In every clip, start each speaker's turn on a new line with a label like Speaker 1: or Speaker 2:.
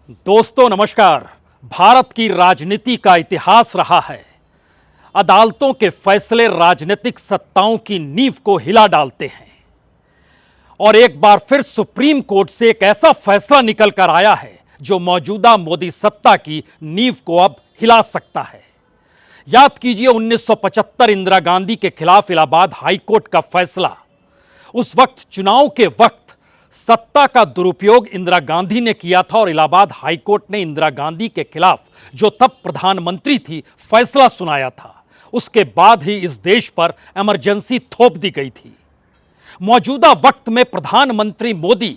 Speaker 1: दोस्तों नमस्कार। भारत की राजनीति का इतिहास रहा है। अदालतों के फैसले राजनीतिक सत्ताओं की नींव को हिला डालते हैं और एक बार फिर सुप्रीम कोर्ट से एक ऐसा फैसला निकल कर आया है जो मौजूदा मोदी सत्ता की नींव को अब हिला सकता है। याद कीजिए 1975 इंदिरा गांधी के खिलाफ इलाहाबाद हाईकोर्ट का फैसला। उस वक्त चुनाव के वक्त सत्ता का दुरुपयोग इंदिरा गांधी ने किया था और इलाहाबाद हाईकोर्ट ने इंदिरा गांधी के खिलाफ, जो तब प्रधानमंत्री थी, फैसला सुनाया था। उसके बाद ही इस देश पर इमरजेंसी थोप दी गई थी। मौजूदा वक्त में प्रधानमंत्री मोदी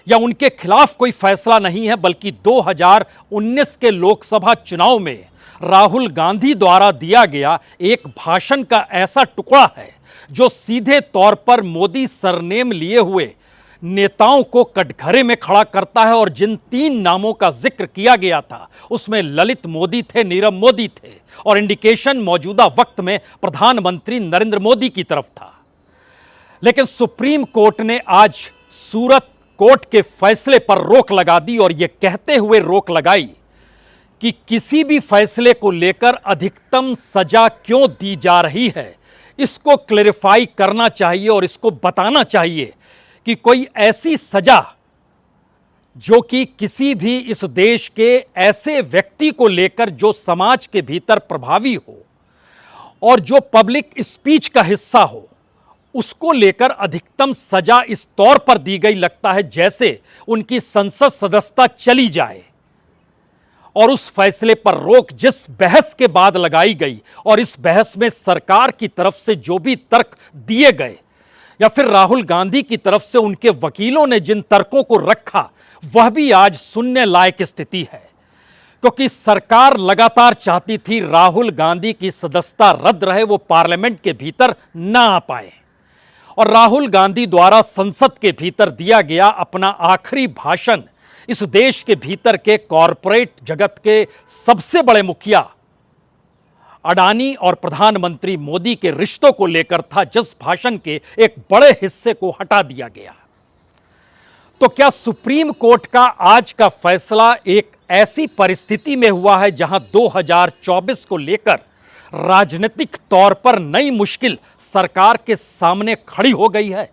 Speaker 1: या उनके खिलाफ कोई फैसला नहीं है, बल्कि 2019 के लोकसभा चुनाव में राहुल गांधी द्वारा दिया गया एक भाषण का ऐसा टुकड़ा है जो सीधे तौर पर मोदी सरनेम लिए हुए नेताओं को कटघरे में खड़ा करता है। और जिन तीन नामों का जिक्र किया गया था उसमें ललित मोदी थे, नीरव मोदी थे और इंडिकेशन मौजूदा वक्त में प्रधानमंत्री नरेंद्र मोदी की तरफ था। लेकिन सुप्रीम कोर्ट ने आज सूरत कोर्ट के फैसले पर रोक लगा दी और यह कहते हुए रोक लगाई कि किसी भी फैसले को लेकर अधिकतम सजा क्यों दी जा रही है, इसको क्लैरिफाई करना चाहिए और इसको बताना चाहिए कि कोई ऐसी सजा जो कि किसी भी इस देश के ऐसे व्यक्ति को लेकर जो समाज के भीतर प्रभावी हो और जो पब्लिक स्पीच का हिस्सा हो, उसको लेकर अधिकतम सजा इस तौर पर दी गई, लगता है जैसे उनकी संसद सदस्यता चली जाए। और उस फैसले पर रोक जिस बहस के बाद लगाई गई और इस बहस में सरकार की तरफ से जो भी तर्क दिए गए या फिर राहुल गांधी की तरफ से उनके वकीलों ने जिन तर्कों को रखा, वह भी आज सुनने लायक स्थिति है। क्योंकि सरकार लगातार चाहती थी राहुल गांधी की सदस्यता रद्द रहे, वो पार्लियामेंट के भीतर ना आ पाए। और राहुल गांधी द्वारा संसद के भीतर दिया गया अपना आखिरी भाषण इस देश के भीतर के कॉरपोरेट जगत के सबसे बड़े मुखिया अडानी और प्रधानमंत्री मोदी के रिश्तों को लेकर था, जिस भाषण के एक बड़े हिस्से को हटा दिया गया। तो क्या सुप्रीम कोर्ट का आज का फैसला एक ऐसी परिस्थिति में हुआ है जहां 2024 को लेकर राजनीतिक तौर पर नई मुश्किल सरकार के सामने खड़ी हो गई है?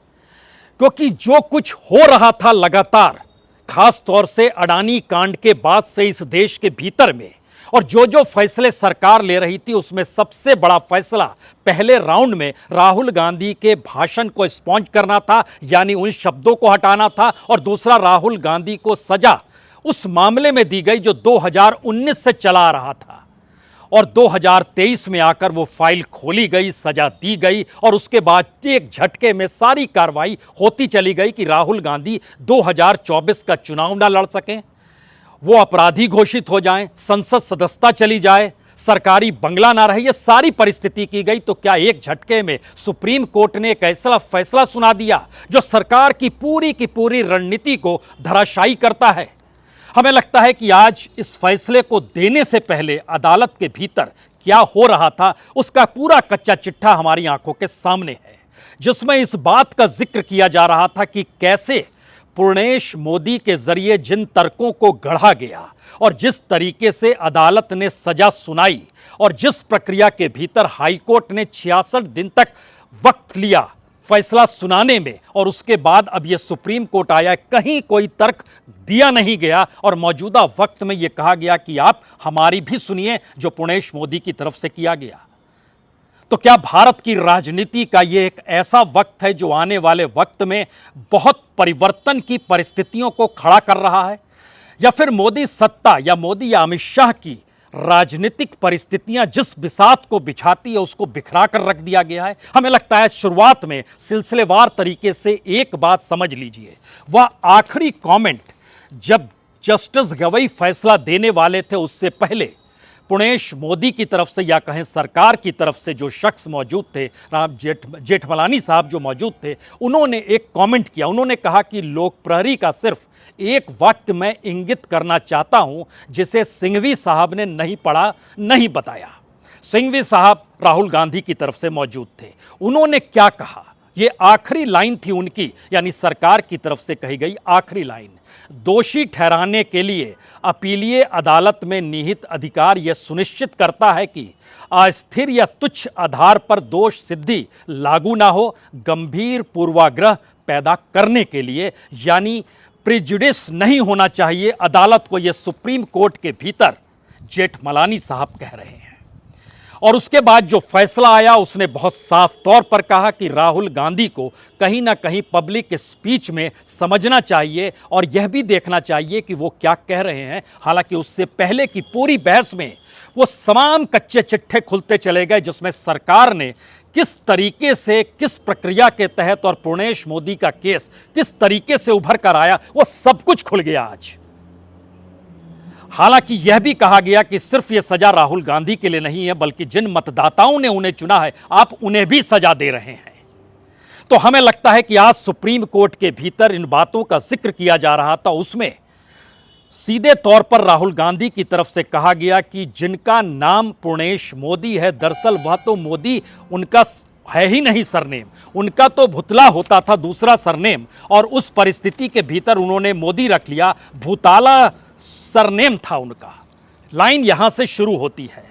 Speaker 1: क्योंकि जो कुछ हो रहा था लगातार, खास तौर से अडानी कांड के बाद से इस देश के भीतर में, और जो जो फैसले सरकार ले रही थी उसमें सबसे बड़ा फैसला पहले राउंड में राहुल गांधी के भाषण को स्पॉन्ज करना था, यानी उन शब्दों को हटाना था। और दूसरा, राहुल गांधी को सजा उस मामले में दी गई जो 2019 से चला आ रहा था और 2023 में आकर वो फाइल खोली गई, सजा दी गई और उसके बाद एक झटके में सारी कार्रवाई होती चली गई कि राहुल गांधी 2024 का चुनाव ना लड़ सकें, वो अपराधी घोषित हो जाएं, संसद सदस्यता चली जाए, सरकारी बंगला ना रहे। ये सारी परिस्थिति की गई। तो क्या एक झटके में सुप्रीम कोर्ट ने एक ऐसा फैसला सुना दिया जो सरकार की पूरी रणनीति को धराशायी करता है? हमें लगता है कि आज इस फैसले को देने से पहले अदालत के भीतर क्या हो रहा था उसका पूरा कच्चा चिट्ठा हमारी आंखों के सामने है, जिसमें इस बात का जिक्र किया जा रहा था कि कैसे पूर्णेश मोदी के जरिए जिन तर्कों को गढ़ा गया और जिस तरीके से अदालत ने सजा सुनाई और जिस प्रक्रिया के भीतर हाईकोर्ट ने 66 दिन तक वक्त लिया फैसला सुनाने में, और उसके बाद अब यह सुप्रीम कोर्ट आया, कहीं कोई तर्क दिया नहीं गया और मौजूदा वक्त में यह कहा गया कि आप हमारी भी सुनिए, जो पूर्णेश मोदी की तरफ से किया गया। तो क्या भारत की राजनीति का यह एक ऐसा वक्त है जो आने वाले वक्त में बहुत परिवर्तन की परिस्थितियों को खड़ा कर रहा है, या फिर मोदी सत्ता या मोदी या अमित शाह की राजनीतिक परिस्थितियां जिस बिसात को बिछाती है उसको बिखरा कर रख दिया गया है? हमें लगता है शुरुआत में सिलसिलेवार तरीके से एक बात समझ लीजिए। वह आखिरी कमेंट जब जस्टिस गवई फैसला देने वाले थे, उससे पहले पूर्णेश मोदी की तरफ से या कहें सरकार की तरफ से जो शख्स मौजूद थे, राम जेठमलानी साहब जो मौजूद थे, उन्होंने एक कमेंट किया। उन्होंने कहा कि लोक प्रहरी का सिर्फ एक वाक्य मैं इंगित करना चाहता हूं जिसे सिंघवी साहब ने नहीं पढ़ा, नहीं बताया। सिंघवी साहब राहुल गांधी की तरफ से मौजूद थे। उन्होंने क्या कहा ये आखिरी लाइन थी उनकी, यानी सरकार की तरफ से कही गई आखिरी लाइन। दोषी ठहराने के लिए अपीलीय अदालत में निहित अधिकार यह सुनिश्चित करता है कि अस्थिर या तुच्छ आधार पर दोष सिद्धि लागू ना हो, गंभीर पूर्वाग्रह पैदा करने के लिए, यानी प्रिजुडिस नहीं होना चाहिए अदालत को, यह सुप्रीम कोर्ट के भीतर जेठमलानी साहब कह रहे हैं। और उसके बाद जो फैसला आया उसने बहुत साफ तौर पर कहा कि राहुल गांधी को कहीं ना कहीं पब्लिक स्पीच में समझना चाहिए और यह भी देखना चाहिए कि वो क्या कह रहे हैं। हालांकि उससे पहले की पूरी बहस में वो तमाम कच्चे चिट्ठे खुलते चले गए, जिसमें सरकार ने किस तरीके से, किस प्रक्रिया के तहत और पूर्णेश मोदी का केस किस तरीके से उभर कर आया, वो सब कुछ खुल गया आज। हालांकि यह भी कहा गया कि सिर्फ यह सजा राहुल गांधी के लिए नहीं है, बल्कि जिन मतदाताओं ने उन्हें चुना है आप उन्हें भी सजा दे रहे हैं। तो हमें लगता है कि आज सुप्रीम कोर्ट के भीतर इन बातों का जिक्र किया जा रहा था, उसमें सीधे तौर पर राहुल गांधी की तरफ से कहा गया कि जिनका नाम पूर्णेश मोदी है, दरअसल वह तो मोदी उनका है ही नहीं सरनेम, उनका तो भुतला होता था दूसरा सरनेम, और उस परिस्थिति के भीतर उन्होंने मोदी रख लिया, भूताला सरनेम था उनका। लाइन यहां से शुरू होती है।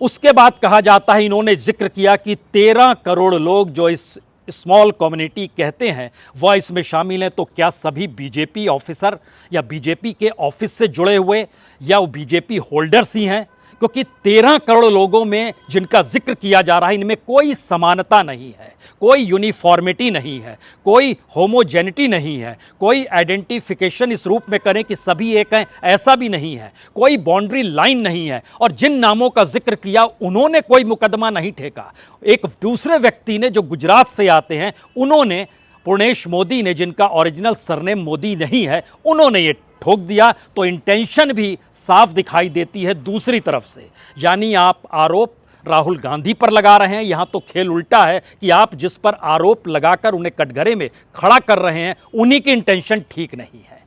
Speaker 1: उसके बाद कहा जाता है, इन्होंने जिक्र किया कि 13 करोड़ लोग जो इस स्मॉल कम्युनिटी कहते हैं वह इसमें शामिल हैं। तो क्या सभी बीजेपी ऑफिसर या बीजेपी के ऑफिस से जुड़े हुए या वो बीजेपी होल्डर्स ही हैं? क्योंकि 13 करोड़ लोगों में जिनका जिक्र किया जा रहा है, इनमें कोई समानता नहीं है, कोई यूनिफॉर्मिटी नहीं है, कोई होमोजेनिटी नहीं है, कोई आइडेंटिफिकेशन इस रूप में करें कि सभी एक हैं, ऐसा भी नहीं है, कोई बाउंड्री लाइन नहीं है। और जिन नामों का जिक्र किया उन्होंने कोई मुकदमा नहीं ठेका। एक दूसरे व्यक्ति ने जो गुजरात से आते हैं, उन्होंने, पूर्णेश मोदी ने, जिनका ओरिजिनल सरनेम मोदी नहीं है, उन्होंने ये ठोक दिया। तो इंटेंशन भी साफ दिखाई देती है दूसरी तरफ से, यानी आप आरोप राहुल गांधी पर लगा रहे हैं। यहां तो खेल उल्टा है कि आप जिस पर आरोप लगाकर उन्हें कटघरे में खड़ा कर रहे हैं, उन्हीं की इंटेंशन ठीक नहीं है।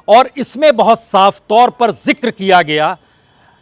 Speaker 1: और इसमें बहुत साफ तौर पर जिक्र किया गया,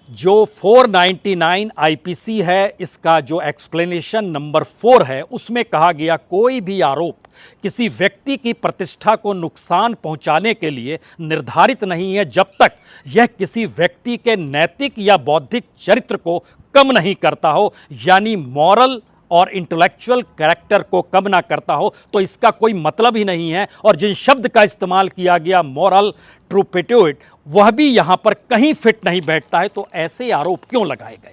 Speaker 1: जो 499 आईपीसी है, इसका जो एक्सप्लेनेशन नंबर 4 है, उसमें कहा गया कोई भी आरोप किसी व्यक्ति की प्रतिष्ठा को नुकसान पहुंचाने के लिए निर्धारित नहीं है, जब तक यह किसी व्यक्ति के नैतिक या बौद्धिक चरित्र को कम नहीं करता हो, यानी मॉरल और इंटेलेक्चुअल कैरेक्टर को कम ना करता हो, तो इसका कोई मतलब ही नहीं है। और जिन शब्द का इस्तेमाल किया गया, मॉरल ट्रूपेट्यूड, वह भी यहां पर कहीं फिट नहीं बैठता है। तो ऐसे आरोप क्यों लगाए गए?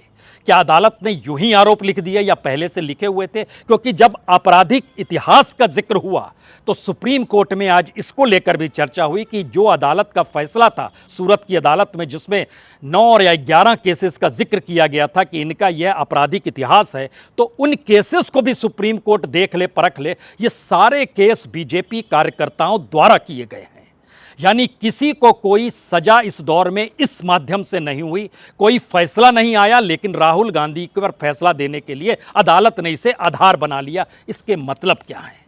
Speaker 1: क्या अदालत ने यूं ही आरोप लिख दिए या पहले से लिखे हुए थे? क्योंकि जब आपराधिक इतिहास का जिक्र हुआ तो सुप्रीम कोर्ट में आज इसको लेकर भी चर्चा हुई कि जो अदालत का फैसला था सूरत की अदालत में, जिसमें 9 और 11 केसेस का जिक्र किया गया था कि इनका यह आपराधिक इतिहास है, तो उन केसेस को भी सुप्रीम कोर्ट देख ले, परख ले। ये सारे केस बीजेपी कार्यकर्ताओं द्वारा किए गए हैं, यानी किसी को कोई सजा इस दौर में इस माध्यम से नहीं हुई, कोई फैसला नहीं आया, लेकिन राहुल गांधी पर फैसला देने के लिए अदालत ने इसे आधार बना लिया। इसके मतलब क्या है?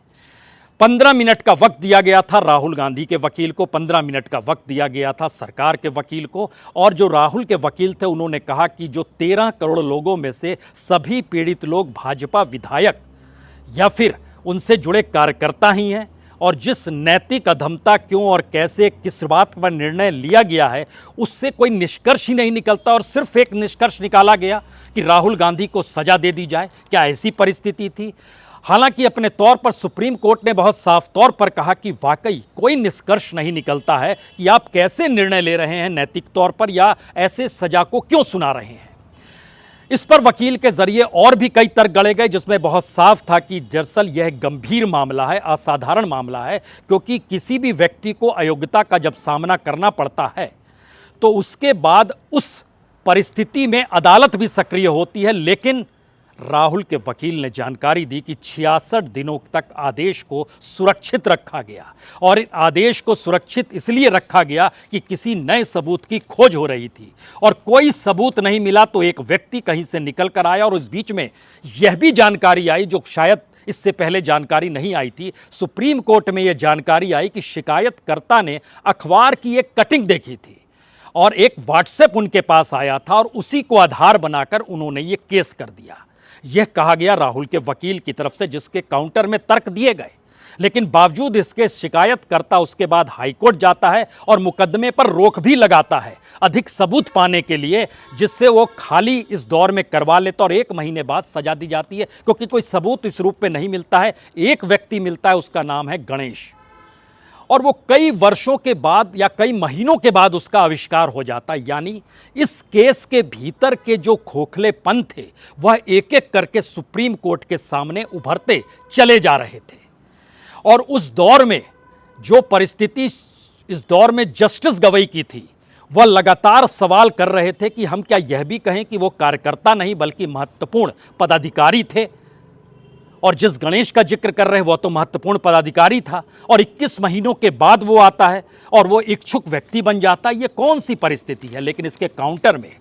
Speaker 1: 15 मिनट का वक्त दिया गया था राहुल गांधी के वकील को, 15 मिनट का वक्त दिया गया था सरकार के वकील को, और जो राहुल के वकील थे उन्होंने कहा कि जो 13 करोड़ लोगों में से सभी पीड़ित लोग भाजपा विधायक या फिर उनसे जुड़े कार्यकर्ता ही हैं, और जिस नैतिक अधमता क्यों और कैसे किस बात पर निर्णय लिया गया है उससे कोई निष्कर्ष ही नहीं निकलता, और सिर्फ एक निष्कर्ष निकाला गया कि राहुल गांधी को सजा दे दी जाए। क्या ऐसी परिस्थिति थी? हालांकि अपने तौर पर सुप्रीम कोर्ट ने बहुत साफ तौर पर कहा कि वाकई कोई निष्कर्ष नहीं निकलता है कि आप कैसे निर्णय ले रहे हैं नैतिक तौर पर, या ऐसे सजा को क्यों सुना रहे हैं। इस पर वकील के जरिए और भी कई तर्क गढ़े गए, जिसमें बहुत साफ था कि दरअसल यह गंभीर मामला है, असाधारण मामला है, क्योंकि किसी भी व्यक्ति को अयोग्यता का जब सामना करना पड़ता है तो उसके बाद उस परिस्थिति में अदालत भी सक्रिय होती है। लेकिन राहुल के वकील ने जानकारी दी कि 66 दिनों तक आदेश को सुरक्षित रखा गया, और इन आदेश को सुरक्षित इसलिए रखा गया कि किसी नए सबूत की खोज हो रही थी, और कोई सबूत नहीं मिला तो एक व्यक्ति कहीं से निकल कर आया। और इस बीच में यह भी जानकारी आई, जो शायद इससे पहले जानकारी नहीं आई थी, सुप्रीम कोर्ट में यह जानकारी आई कि शिकायतकर्ता ने अखबार की एक कटिंग देखी थी और एक व्हाट्सएप उनके पास आया था, और उसी को आधार बनाकर उन्होंने ये केस कर दिया। यह कहा गया राहुल के वकील की तरफ से, जिसके काउंटर में तर्क दिए गए। लेकिन बावजूद इसके शिकायतकर्ता उसके बाद हाईकोर्ट जाता है और मुकदमे पर रोक भी लगाता है अधिक सबूत पाने के लिए, जिससे वो खाली इस दौर में करवा लेता और 1 महीने बाद सजा दी जाती है, क्योंकि कोई सबूत इस रूप में नहीं मिलता है। एक व्यक्ति मिलता है, उसका नाम है गणेश, और वो कई वर्षों के बाद या कई महीनों के बाद उसका आविष्कार हो जाता है। यानी इस केस के भीतर के जो खोखलेपन थे वह एक एक करके सुप्रीम कोर्ट के सामने उभरते चले जा रहे थे। और उस दौर में जो परिस्थिति इस दौर में जस्टिस गवई की थी, वह लगातार सवाल कर रहे थे कि हम क्या यह भी कहें कि वो कार्यकर्ता नहीं बल्कि महत्वपूर्ण पदाधिकारी थे। और जिस गणेश का जिक्र कर रहे हैं वह तो महत्वपूर्ण पदाधिकारी था, और 21 महीनों के बाद वो आता है और वो इच्छुक व्यक्ति बन जाता है। ये कौन सी परिस्थिति है? लेकिन इसके काउंटर में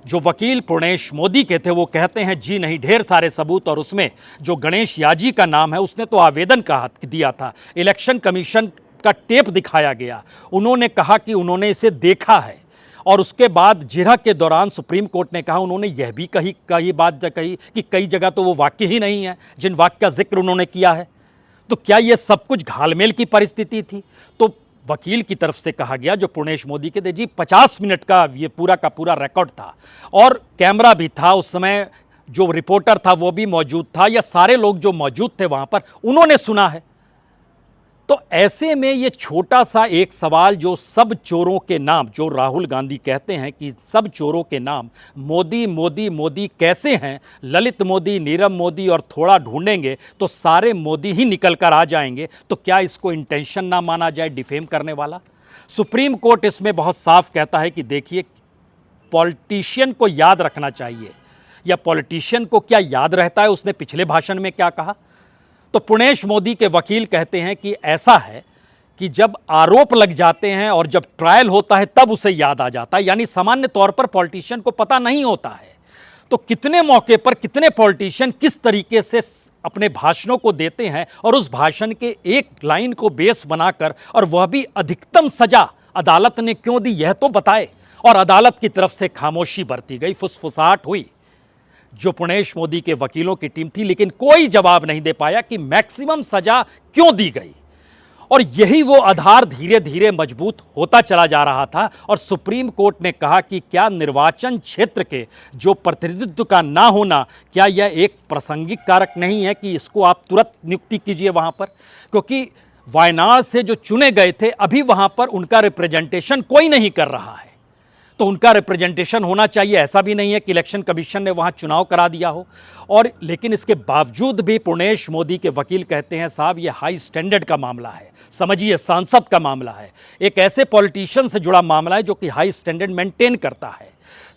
Speaker 1: जो वकील पूर्णेश मोदी के थे वो कहते हैं जी नहीं, ढेर सारे सबूत। और उसमें जो गणेश याजी का नाम है उसने तो आवेदन दिया था, इलेक्शन कमीशन का टेप दिखाया गया, उन्होंने कहा कि उन्होंने इसे देखा है। और उसके बाद जिरह के दौरान सुप्रीम कोर्ट ने कहा, उन्होंने यह भी कही बात कही कि कई जगह तो वो वाक्य ही नहीं है जिन वाक्य का जिक्र उन्होंने किया है। तो क्या ये सब कुछ घालमेल की परिस्थिति थी? तो वकील की तरफ से कहा गया, जो पूर्णेश मोदी के थे, जी 50 मिनट का ये पूरा का पूरा रिकॉर्ड था और कैमरा भी था उस समय, जो रिपोर्टर था वो भी मौजूद था, या सारे लोग जो मौजूद थे वहां पर उन्होंने सुना है। तो ऐसे में ये छोटा सा एक सवाल, जो सब चोरों के नाम, जो राहुल गांधी कहते हैं कि सब चोरों के नाम मोदी मोदी मोदी कैसे हैं, ललित मोदी, नीरव मोदी, और थोड़ा ढूंढेंगे तो सारे मोदी ही निकल कर आ जाएंगे। तो क्या इसको इंटेंशन ना माना जाए, डिफेम करने वाला? सुप्रीम कोर्ट इसमें बहुत साफ कहता है कि देखिए, पॉलिटिशियन को याद रखना चाहिए, या पॉलिटिशियन को क्या याद रहता है उसने पिछले भाषण में क्या कहा। तो पूर्णेश मोदी के वकील कहते हैं कि ऐसा है कि जब आरोप लग जाते हैं और जब ट्रायल होता है तब उसे याद आ जाता है, यानी सामान्य तौर पर पॉलिटिशियन को पता नहीं होता है। तो कितने मौके पर कितने पॉलिटिशियन किस तरीके से अपने भाषणों को देते हैं, और उस भाषण के एक लाइन को बेस बनाकर, और वह भी अधिकतम सजा अदालत ने क्यों दी यह तो बताए। और अदालत की तरफ से खामोशी बरती गई, फुसफुसाहट हुई जो पूर्णेश मोदी के वकीलों की टीम थी, लेकिन कोई जवाब नहीं दे पाया कि मैक्सिमम सजा क्यों दी गई। और यही वो आधार धीरे धीरे मजबूत होता चला जा रहा था। और सुप्रीम कोर्ट ने कहा कि क्या निर्वाचन क्षेत्र के जो प्रतिनिधित्व का ना होना, क्या यह एक प्रासंगिक कारक नहीं है कि इसको आप तुरंत नियुक्ति कीजिए वहां पर? क्योंकि वायनाड से जो चुने गए थे, अभी वहां पर उनका रिप्रेजेंटेशन कोई नहीं कर रहा है, तो उनका रिप्रेजेंटेशन होना चाहिए। ऐसा भी नहीं है कि इलेक्शन कमीशन ने वहां चुनाव करा दिया हो। और लेकिन इसके बावजूद भी पूर्णेश मोदी के वकील कहते हैं, साहब ये हाई स्टैंडर्ड का मामला है, समझिए सांसद का मामला है, एक ऐसे पॉलिटिशियन से जुड़ा मामला है जो कि हाई स्टैंडर्ड मेंटेन करता है।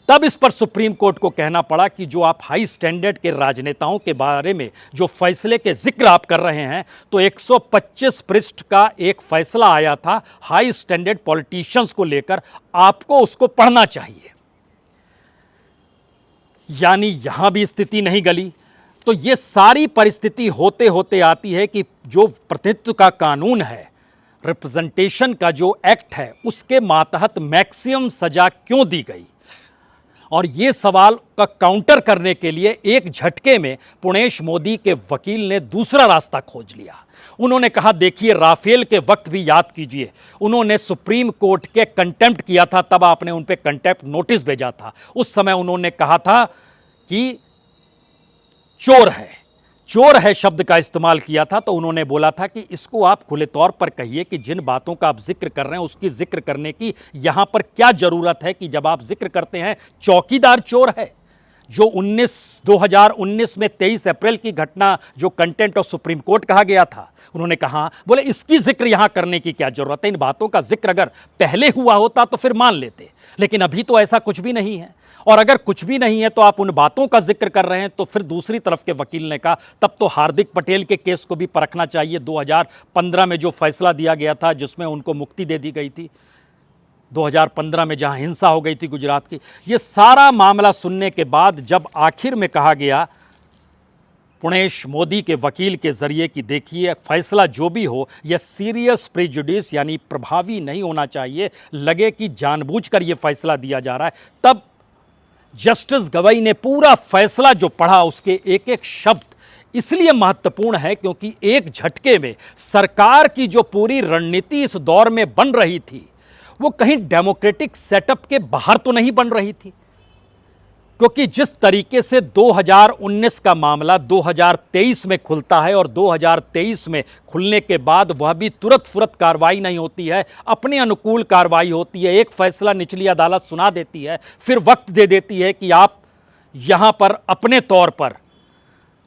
Speaker 1: तब इस पर सुप्रीम कोर्ट को कहना पड़ा कि जो आप हाई स्टैंडर्ड के राजनेताओं के बारे में जो फैसले के जिक्र आप कर रहे हैं, तो 125 पृष्ठ का एक फैसला आया था हाई स्टैंडर्ड पॉलिटिशियंस को लेकर, आपको उसको पढ़ना चाहिए। यानी यहां भी स्थिति नहीं गली। तो ये सारी परिस्थिति होते होते आती है कि जो प्रतिनिधित्व का कानून है, रिप्रेजेंटेशन का जो एक्ट है, उसके मातहत मैक्सिमम सजा क्यों दी गई। और ये सवाल का काउंटर करने के लिए एक झटके में पूर्णेश मोदी के वकील ने दूसरा रास्ता खोज लिया। उन्होंने कहा, देखिए राफेल के वक्त भी याद कीजिए, उन्होंने सुप्रीम कोर्ट के कंटेम्प्ट किया था, तब आपने उन पे कंटेम्प्ट नोटिस भेजा था। उस समय उन्होंने कहा था कि चोर है शब्द का इस्तेमाल किया था। तो उन्होंने बोला था कि इसको आप खुले तौर पर कहिए कि जिन बातों का आप जिक्र कर रहे हैं उसकी जिक्र करने की यहां पर क्या जरूरत है, कि जब आप जिक्र करते हैं चौकीदार चोर है, जो 2019 में 23 अप्रैल की घटना जो कंटेंट ऑफ सुप्रीम कोर्ट कहा गया था, उन्होंने कहा, बोले इसकी जिक्र यहां करने की क्या जरूरत है। इन बातों का जिक्र अगर पहले हुआ होता तो फिर मान लेते, लेकिन अभी तो ऐसा कुछ भी नहीं है। और अगर कुछ भी नहीं है तो आप उन बातों का जिक्र कर रहे हैं। तो फिर दूसरी तरफ के वकील ने कहा, तब तो हार्दिक पटेल के केस को भी परखना चाहिए। 2015 में जो फैसला दिया गया था जिसमें उनको मुक्ति दे दी गई थी, 2015 में जहां हिंसा हो गई थी गुजरात की। ये सारा मामला सुनने के बाद जब आखिर में कहा गया पूर्णेश मोदी के वकील के जरिए कि देखिए फैसला जो भी हो यह सीरियस प्रेजुडिस यानी प्रभावी नहीं होना चाहिए, लगे कि जानबूझकर यह फैसला दिया जा रहा है, तब जस्टिस गवई ने पूरा फैसला जो पढ़ा उसके एक एक शब्द इसलिए महत्वपूर्ण है क्योंकि एक झटके में सरकार की जो पूरी रणनीति इस दौर में बन रही थी वो कहीं डेमोक्रेटिक सेटअप के बाहर तो नहीं बन रही थी, क्योंकि जिस तरीके से 2019 का मामला 2023 में खुलता है और 2023 में खुलने के बाद वह भी तुरंत फुरत कार्रवाई नहीं होती है, अपने अनुकूल कार्रवाई होती है, एक फैसला निचली अदालत सुना देती है, फिर वक्त दे देती है कि आप यहां पर अपने तौर पर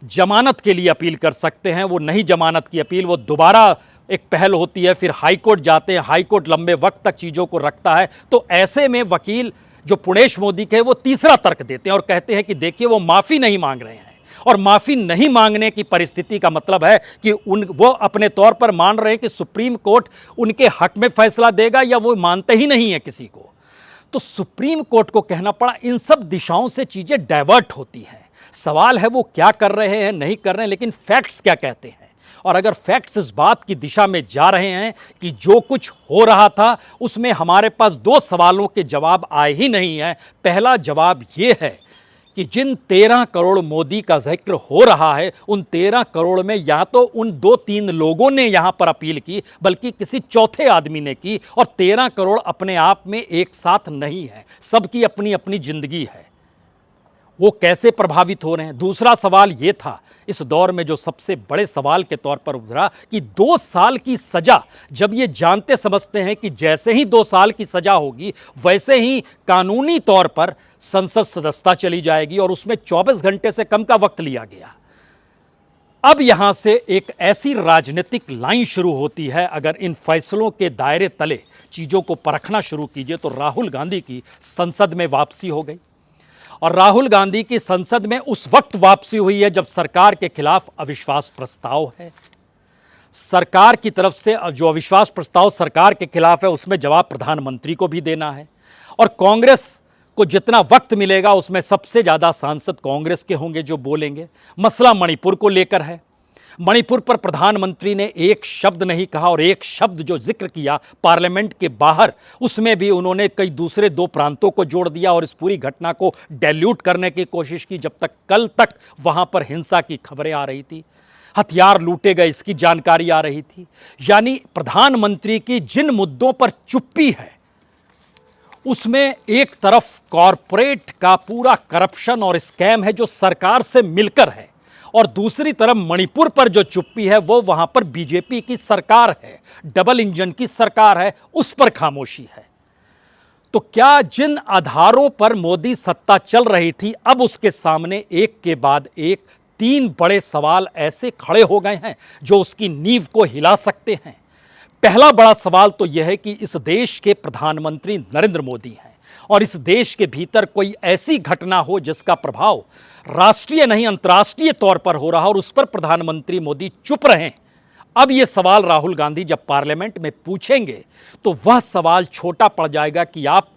Speaker 1: जमानत के लिए अपील कर सकते हैं। वो नहीं जमानत की अपील, वो दोबारा एक पहल होती है, फिर हाईकोर्ट जाते हैं, हाईकोर्ट लंबे वक्त तक चीज़ों को रखता है। तो ऐसे में वकील जो पुणेश मोदी के वो तीसरा तर्क देते हैं और कहते हैं कि देखिए वो माफ़ी नहीं मांग रहे हैं, और माफ़ी नहीं मांगने की परिस्थिति का मतलब है कि वो अपने तौर पर मान रहे हैं कि सुप्रीम कोर्ट उनके हक में फैसला देगा, या वो मानते ही नहीं है किसी को। तो सुप्रीम कोर्ट को कहना पड़ा। इन सब दिशाओं से चीज़ें डाइवर्ट होती हैं। सवाल है वो क्या कर रहे हैं, नहीं कर रहे हैं, लेकिन फैक्ट्स क्या कहते हैं। और अगर फैक्ट्स इस बात की दिशा में जा रहे हैं कि जो कुछ हो रहा था उसमें हमारे पास दो सवालों के जवाब आए ही नहीं हैं। पहला जवाब ये है कि जिन 13 करोड़ मोदी का जिक्र हो रहा है, उन 13 करोड़ में या तो उन 2-3 लोगों ने यहां पर अपील की, बल्कि किसी चौथे आदमी ने की। और 13 करोड़ अपने आप में एक साथ नहीं है, सबकी अपनी अपनी जिंदगी है। वो कैसे प्रभावित हो रहे हैं। दूसरा सवाल ये था इस दौर में जो सबसे बड़े सवाल के तौर पर उभरा कि 2 साल की सजा, जब ये जानते समझते हैं कि जैसे ही 2 साल की सजा होगी वैसे ही कानूनी तौर पर संसद सदस्यता चली जाएगी, और उसमें 24 घंटे से कम का वक्त लिया गया। अब यहां से एक ऐसी राजनीतिक लाइन शुरू होती है। अगर इन फैसलों के दायरे तले चीजों को परखना शुरू कीजिए तो राहुल गांधी की संसद में वापसी हो गई। और राहुल गांधी की संसद में उस वक्त वापसी हुई है जब सरकार के खिलाफ अविश्वास प्रस्ताव है। सरकार की तरफ से जो अविश्वास प्रस्ताव सरकार के खिलाफ है उसमें जवाब प्रधानमंत्री को भी देना है, और कांग्रेस को जितना वक्त मिलेगा उसमें सबसे ज़्यादा सांसद कांग्रेस के होंगे जो बोलेंगे। मसला मणिपुर को लेकर है। मणिपुर पर प्रधानमंत्री ने एक शब्द नहीं कहा, और एक शब्द जो जिक्र किया पार्लियामेंट के बाहर, उसमें भी उन्होंने कई दूसरे 2 प्रांतों को जोड़ दिया और इस पूरी घटना को डाइल्यूट करने की कोशिश की। जब तक कल तक वहां पर हिंसा की खबरें आ रही थी, हथियार लूटे गए इसकी जानकारी आ रही थी। यानी प्रधानमंत्री की जिन मुद्दों पर चुप्पी है उसमें एक तरफ कॉरपोरेट का पूरा करप्शन और स्कैम है जो सरकार से मिलकर है, और दूसरी तरफ मणिपुर पर जो चुप्पी है वो वहां पर बीजेपी की सरकार है, डबल इंजन की सरकार है, उस पर खामोशी है। तो क्या जिन आधारों पर मोदी सत्ता चल रही थी, अब उसके सामने एक के बाद एक 3 बड़े सवाल ऐसे खड़े हो गए हैं जो उसकी नींव को हिला सकते हैं। पहला बड़ा सवाल तो यह है कि इस देश के प्रधानमंत्री नरेंद्र मोदी हैं, और इस देश के भीतर कोई ऐसी घटना हो जिसका प्रभाव राष्ट्रीय नहीं अंतर्राष्ट्रीय तौर पर हो रहा और उस पर प्रधानमंत्री मोदी चुप रहें। अब यह सवाल राहुल गांधी जब पार्लियामेंट में पूछेंगे तो वह सवाल छोटा पड़ जाएगा कि आप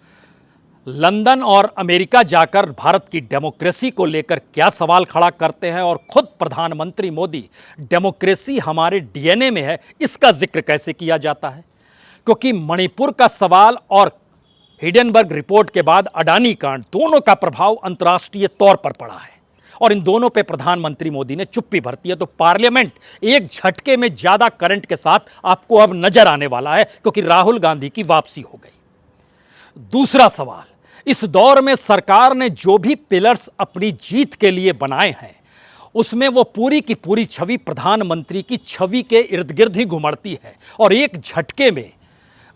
Speaker 1: लंदन और अमेरिका जाकर भारत की डेमोक्रेसी को लेकर क्या सवाल खड़ा करते हैं, और खुद प्रधानमंत्री मोदी डेमोक्रेसी हमारे डीएनए में है इसका जिक्र कैसे किया जाता है। क्योंकि मणिपुर का सवाल और हिडेनबर्ग रिपोर्ट के बाद अडानी कांड, दोनों का प्रभाव अंतर्राष्ट्रीय तौर पर पड़ा है, और इन दोनों पे प्रधानमंत्री मोदी ने चुप्पी बरती है। तो पार्लियामेंट एक झटके में ज्यादा करंट के साथ आपको अब नजर आने वाला है, क्योंकि राहुल गांधी की वापसी हो गई। दूसरा सवाल, इस दौर में सरकार ने जो भी पिलर्स अपनी जीत के लिए बनाए हैं उसमें वो पूरी की पूरी छवि प्रधानमंत्री की छवि के इर्द गिर्द ही घुमड़ती है, और एक झटके में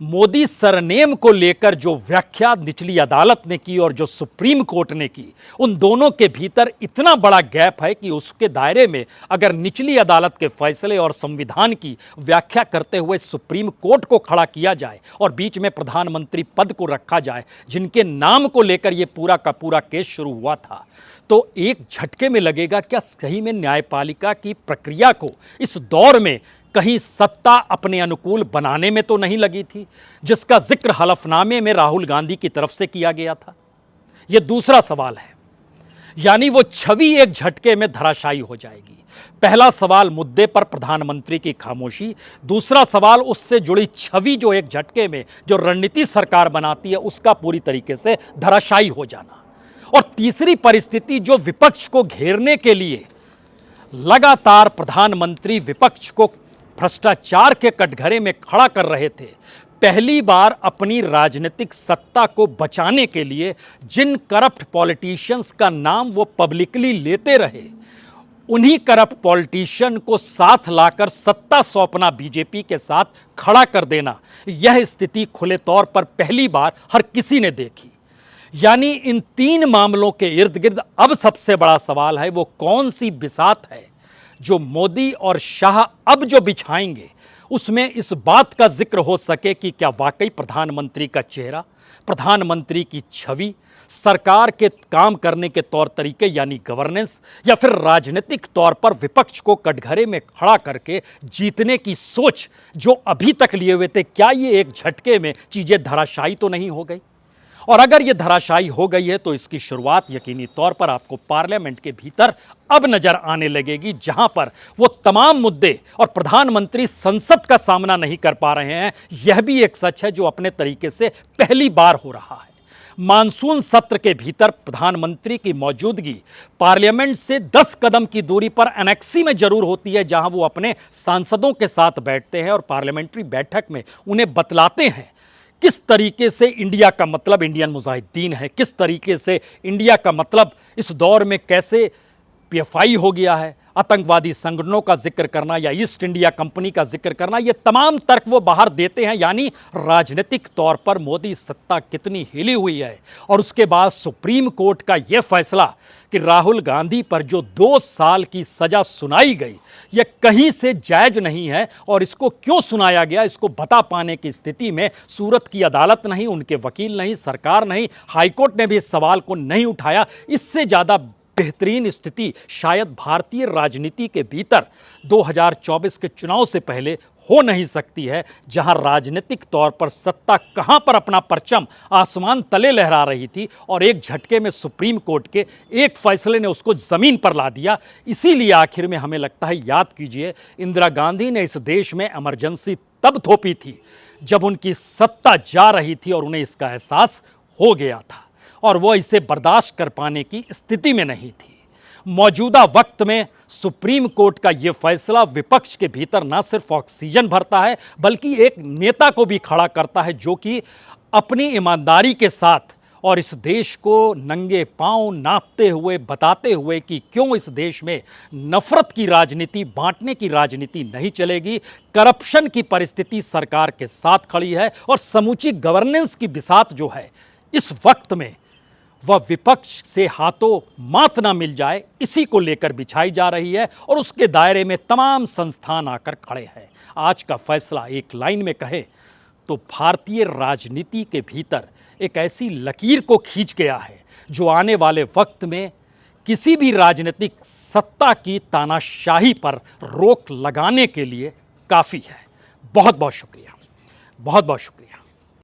Speaker 1: मोदी सरनेम को लेकर जो व्याख्या निचली अदालत ने की और जो सुप्रीम कोर्ट ने की, उन दोनों के भीतर इतना बड़ा गैप है कि उसके दायरे में अगर निचली अदालत के फैसले और संविधान की व्याख्या करते हुए सुप्रीम कोर्ट को खड़ा किया जाए और बीच में प्रधानमंत्री पद को रखा जाए, जिनके नाम को लेकर यह पूरा का पूरा केस शुरू हुआ था, तो एक झटके में लगेगा क्या सही में न्यायपालिका की प्रक्रिया को इस दौर में कहीं सत्ता अपने अनुकूल बनाने में तो नहीं लगी थी, जिसका जिक्र हलफनामे में राहुल गांधी की तरफ से किया गया था। यह दूसरा सवाल है। यानी वो छवि एक झटके में धराशायी हो जाएगी। पहला सवाल मुद्दे पर प्रधानमंत्री की खामोशी, दूसरा सवाल उससे जुड़ी छवि जो एक झटके में जो रणनीति सरकार बनाती है उसका पूरी तरीके से धराशायी हो जाना। और तीसरी परिस्थिति जो विपक्ष को घेरने के लिए लगातार प्रधानमंत्री विपक्ष को भ्रष्टाचार के कटघरे में खड़ा कर रहे थे, पहली बार अपनी राजनीतिक सत्ता को बचाने के लिए जिन करप्ट पॉलिटिशियंस का नाम वो पब्लिकली लेते रहे, उन्हीं करप्ट पॉलिटिशियन को साथ लाकर सत्ता सौंपना, बीजेपी के साथ खड़ा कर देना, यह स्थिति खुले तौर पर पहली बार हर किसी ने देखी। यानी इन तीन मामलों के इर्द गिर्द अब सबसे बड़ा सवाल है वो कौन सी बिसात है जो मोदी और शाह अब जो बिछाएंगे उसमें इस बात का जिक्र हो सके कि क्या वाकई प्रधानमंत्री का चेहरा, प्रधानमंत्री की छवि, सरकार के काम करने के तौर तरीके यानी गवर्नेंस, या फिर राजनीतिक तौर पर विपक्ष को कटघरे में खड़ा करके जीतने की सोच जो अभी तक लिए हुए थे, क्या ये एक झटके में चीजें धराशायी तो नहीं हो गई? और अगर ये धराशायी हो गई है तो इसकी शुरुआत यकीनी तौर पर आपको पार्लियामेंट के भीतर अब नजर आने लगेगी, जहां पर वो तमाम मुद्दे और प्रधानमंत्री संसद का सामना नहीं कर पा रहे हैं। यह भी एक सच है जो अपने तरीके से पहली बार हो रहा है। मानसून सत्र के भीतर प्रधानमंत्री की मौजूदगी पार्लियामेंट से 10 कदम की दूरी पर एनेक्सी में जरूर होती है, जहां वो अपने सांसदों के साथ बैठते हैं और पार्लियामेंट्री बैठक में उन्हें बतलाते हैं किस तरीके से इंडिया का मतलब इंडियन मुजाहिदीन है, किस तरीके से इंडिया का मतलब इस दौर में कैसे पीएफआई हो गया है, आतंकवादी संगठनों का जिक्र करना या ईस्ट इंडिया कंपनी का जिक्र करना, ये तमाम तर्क वो बाहर देते हैं। यानी राजनीतिक तौर पर मोदी सत्ता कितनी हिली हुई है। और उसके बाद सुप्रीम कोर्ट का यह फैसला कि राहुल गांधी पर जो 2 साल की सजा सुनाई गई यह कहीं से जायज नहीं है, और इसको क्यों सुनाया गया इसको बता पाने की स्थिति में सूरत की अदालत नहीं, उनके वकील नहीं, सरकार नहीं, हाईकोर्ट ने भी इस सवाल को नहीं उठाया। इससे ज़्यादा बेहतरीन स्थिति शायद भारतीय राजनीति के भीतर 2024 के चुनाव से पहले हो नहीं सकती है, जहां राजनीतिक तौर पर सत्ता कहां पर अपना परचम आसमान तले लहरा रही थी और एक झटके में सुप्रीम कोर्ट के एक फैसले ने उसको जमीन पर ला दिया। इसीलिए आखिर में हमें लगता है, याद कीजिए, इंदिरा गांधी ने इस देश में इमरजेंसी तब थोपी थी जब उनकी सत्ता जा रही थी और उन्हें इसका एहसास हो गया था और वह इसे बर्दाश्त कर पाने की स्थिति में नहीं थी। मौजूदा वक्त में सुप्रीम कोर्ट का यह फैसला विपक्ष के भीतर न सिर्फ ऑक्सीजन भरता है बल्कि एक नेता को भी खड़ा करता है जो कि अपनी ईमानदारी के साथ और इस देश को नंगे पांव नापते हुए, बताते हुए कि क्यों इस देश में नफरत की राजनीति, बांटने की राजनीति नहीं चलेगी। करप्शन की परिस्थिति सरकार के साथ खड़ी है और समूची गवर्नेंस की बिसात जो है इस वक्त में वह विपक्ष से हाथों मात ना मिल जाए, इसी को लेकर बिछाई जा रही है और उसके दायरे में तमाम संस्थान आकर खड़े हैं। आज का फैसला एक लाइन में कहे तो भारतीय राजनीति के भीतर एक ऐसी लकीर को खींच गया है जो आने वाले वक्त में किसी भी राजनीतिक सत्ता की तानाशाही पर रोक लगाने के लिए काफ़ी है। बहुत बहुत शुक्रिया, बहुत बहुत शुक्रिया।